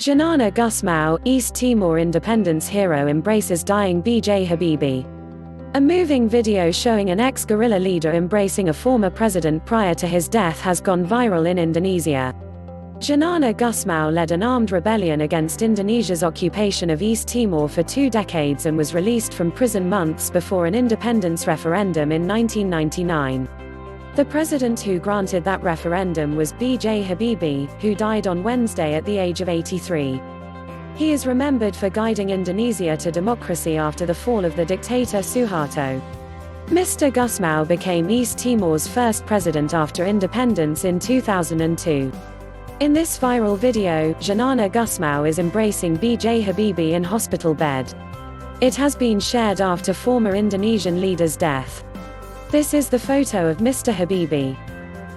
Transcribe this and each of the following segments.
Xanana Gusmao, East Timor independence hero embraces dying BJ Habibie. A moving video showing an ex-guerrilla leader embracing a former president prior to his death has gone viral in Indonesia. Xanana Gusmao led an armed rebellion against Indonesia's occupation of East Timor for 2 decades and was released from prison months before an independence referendum in 1999. The president who granted that referendum was BJ Habibie, who died on Wednesday at the age of 83. He is remembered for guiding Indonesia to democracy after the fall of the dictator Suharto. Mr Gusmao became East Timor's first president after independence in 2002. In this viral video, Xanana Gusmao is embracing BJ Habibie in hospital bed. It has been shared after former Indonesian leader's death. This is the photo of Mr Habibie.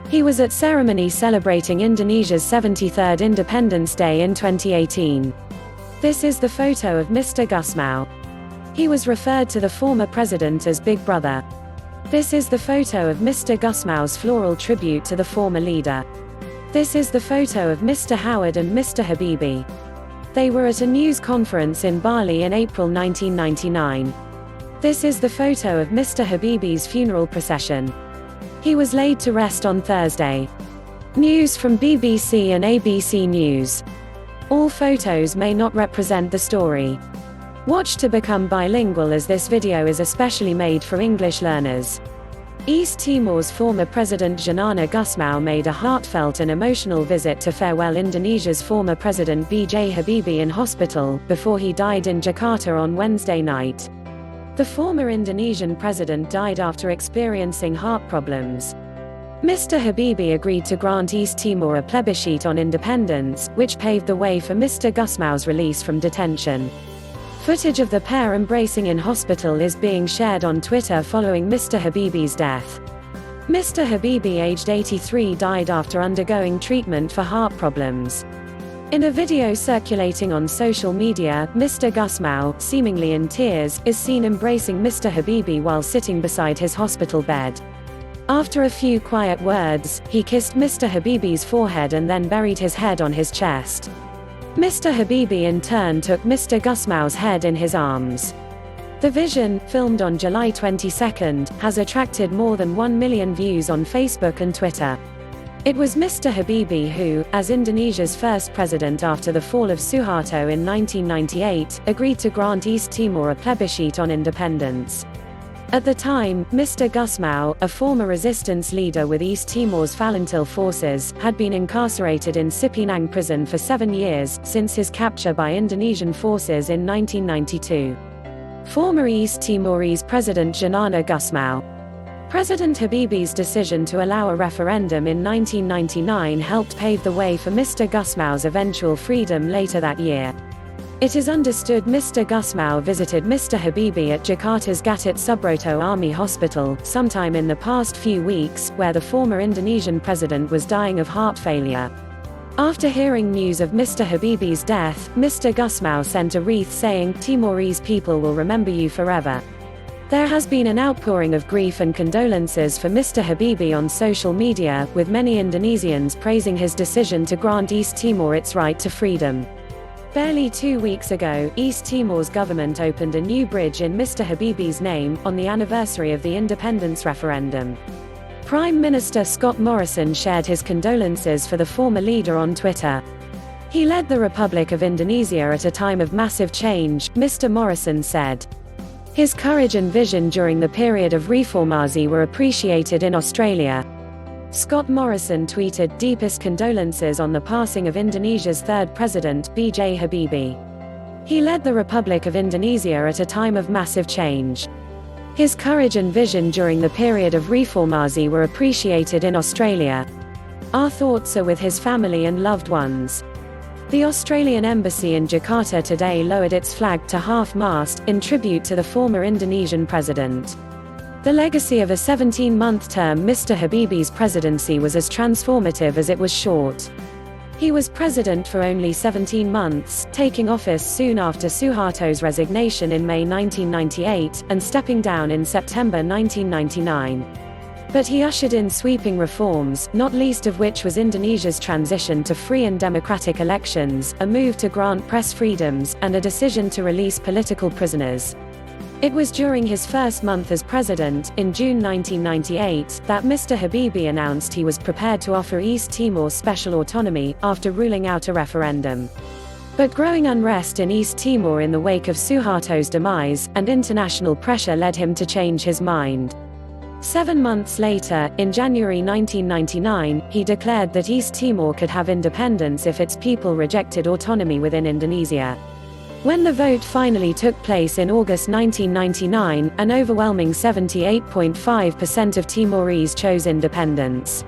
He was at ceremony celebrating Indonesia's 73rd Independence Day in 2018. This is the photo of Mr Gusmao. He was referred to the former president as Big Brother. This is the photo of Mr Gusmao's floral tribute to the former leader. This is the photo of Mr Howard and Mr Habibie. They were at a news conference in Bali in April 1999. This is the photo of Mr Habibie's funeral procession. He was laid to rest on Thursday. News from BBC and ABC News. All photos may not represent the story. Watch to become bilingual, as this video is especially made for English learners. East Timor's former president Xanana Gusmao made a heartfelt and emotional visit to farewell Indonesia's former president BJ Habibie in hospital, before he died in Jakarta on Wednesday night. The former Indonesian president died after experiencing heart problems. Mr Habibie agreed to grant East Timor a plebiscite on independence, which paved the way for Mr Gusmao's release from detention. Footage of the pair embracing in hospital is being shared on Twitter following Mr Habibie's death. Mr Habibie, aged 83, died after undergoing treatment for heart problems. In a video circulating on social media, Mr Gusmao, seemingly in tears, is seen embracing Mr Habibie while sitting beside his hospital bed. After a few quiet words, he kissed Mr Habibie's forehead and then buried his head on his chest. Mr Habibie in turn took Mr Gusmao's head in his arms. The vision, filmed on July 22, has attracted more than 1 million views on Facebook and Twitter. It was Mr Habibie who, as Indonesia's first president after the fall of Suharto in 1998, agreed to grant East Timor a plebiscite on independence. At the time, Mr Gusmao, a former resistance leader with East Timor's Falintil forces, had been incarcerated in Cipinang prison for 7 years, since his capture by Indonesian forces in 1992. Former East Timorese President Xanana Gusmao. President Habibie's decision to allow a referendum in 1999 helped pave the way for Mr Gusmao's eventual freedom later that year. It is understood Mr Gusmao visited Mr Habibie at Jakarta's Gatot Subroto Army Hospital sometime in the past few weeks, where the former Indonesian president was dying of heart failure. After hearing news of Mr Habibie's death, Mr Gusmao sent a wreath saying, "Timorese people will remember you forever." There has been an outpouring of grief and condolences for Mr Habibie on social media, with many Indonesians praising his decision to grant East Timor its right to freedom. Barely 2 weeks ago, East Timor's government opened a new bridge in Mr Habibie's name, on the anniversary of the independence referendum. Prime Minister Scott Morrison shared his condolences for the former leader on Twitter. He led the Republic of Indonesia at a time of massive change, Mr Morrison said. His courage and vision during the period of reformasi were appreciated in Australia. Scott Morrison tweeted deepest condolences on the passing of Indonesia's third president, BJ Habibie. He led the Republic of Indonesia at a time of massive change. His courage and vision during the period of reformasi were appreciated in Australia. Our thoughts are with his family and loved ones. The Australian Embassy in Jakarta today lowered its flag to half-mast, in tribute to the former Indonesian president. The legacy of a 17-month term Mr Habibie's presidency was as transformative as it was short. He was president for only 17 months, taking office soon after Suharto's resignation in May 1998, and stepping down in September 1999. But he ushered in sweeping reforms, not least of which was Indonesia's transition to free and democratic elections, a move to grant press freedoms, and a decision to release political prisoners. It was during his first month as president, in June 1998, that Mr Habibie announced he was prepared to offer East Timor special autonomy, after ruling out a referendum. But growing unrest in East Timor in the wake of Suharto's demise, and international pressure led him to change his mind. 7 months later, in January 1999, he declared that East Timor could have independence if its people rejected autonomy within Indonesia. When the vote finally took place in August 1999, an overwhelming 78.5% of Timorese chose independence.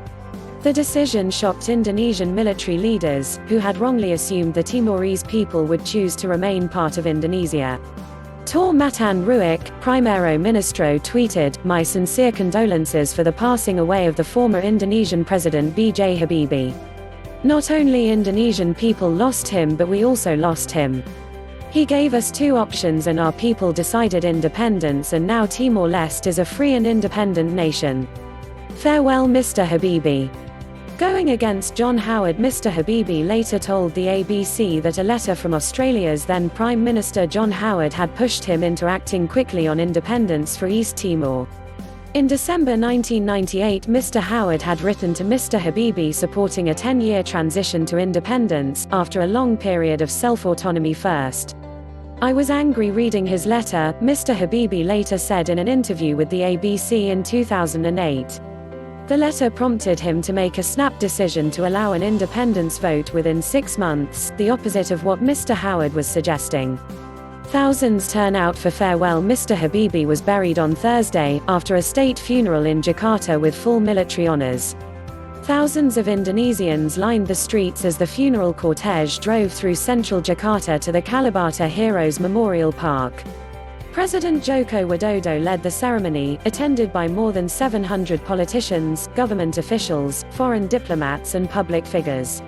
The decision shocked Indonesian military leaders, who had wrongly assumed the Timorese people would choose to remain part of Indonesia. Tor Matan Ruik, Primero Ministro tweeted, "My sincere condolences for the passing away of the former Indonesian President BJ Habibie. Not only Indonesian people lost him but we also lost him. He gave us 2 options and our people decided independence, and now Timor-Leste is a free and independent nation. Farewell Mr Habibie." Going against John Howard, Mr Habibie later told the ABC that a letter from Australia's then Prime Minister John Howard had pushed him into acting quickly on independence for East Timor. In December 1998, Mr Howard had written to Mr Habibie supporting a 10-year transition to independence, after a long period of self-autonomy first. "I was angry reading his letter," Mr Habibie later said in an interview with the ABC in 2008. The letter prompted him to make a snap decision to allow an independence vote within 6 months, the opposite of what Mr Howard was suggesting. Thousands turn out for farewell. Mr Habibie was buried on Thursday, after a state funeral in Jakarta with full military honors. Thousands of Indonesians lined the streets as the funeral cortege drove through central Jakarta to the Kalibata Heroes Memorial Park. President Joko Widodo led the ceremony, attended by more than 700 politicians, government officials, foreign diplomats and public figures.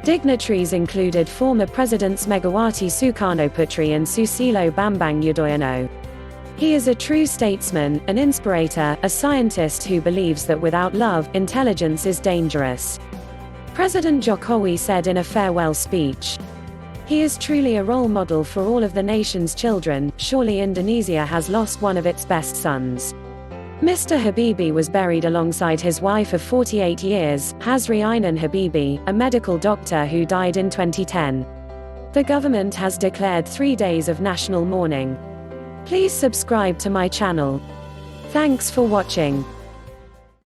Dignitaries included former Presidents Megawati Sukarnoputri and Susilo Bambang Yudhoyono. He is a true statesman, an inspirator, a scientist who believes that without love, intelligence is dangerous. President Jokowi said in a farewell speech. He is truly a role model for all of the nation's children. Surely Indonesia has lost one of its best sons. Mr Habibie was buried alongside his wife of 48 years, Hasri Ainan Habibie, a medical doctor who died in 2010. The government has declared 3 days of national mourning. Please subscribe to my channel. Thanks for watching.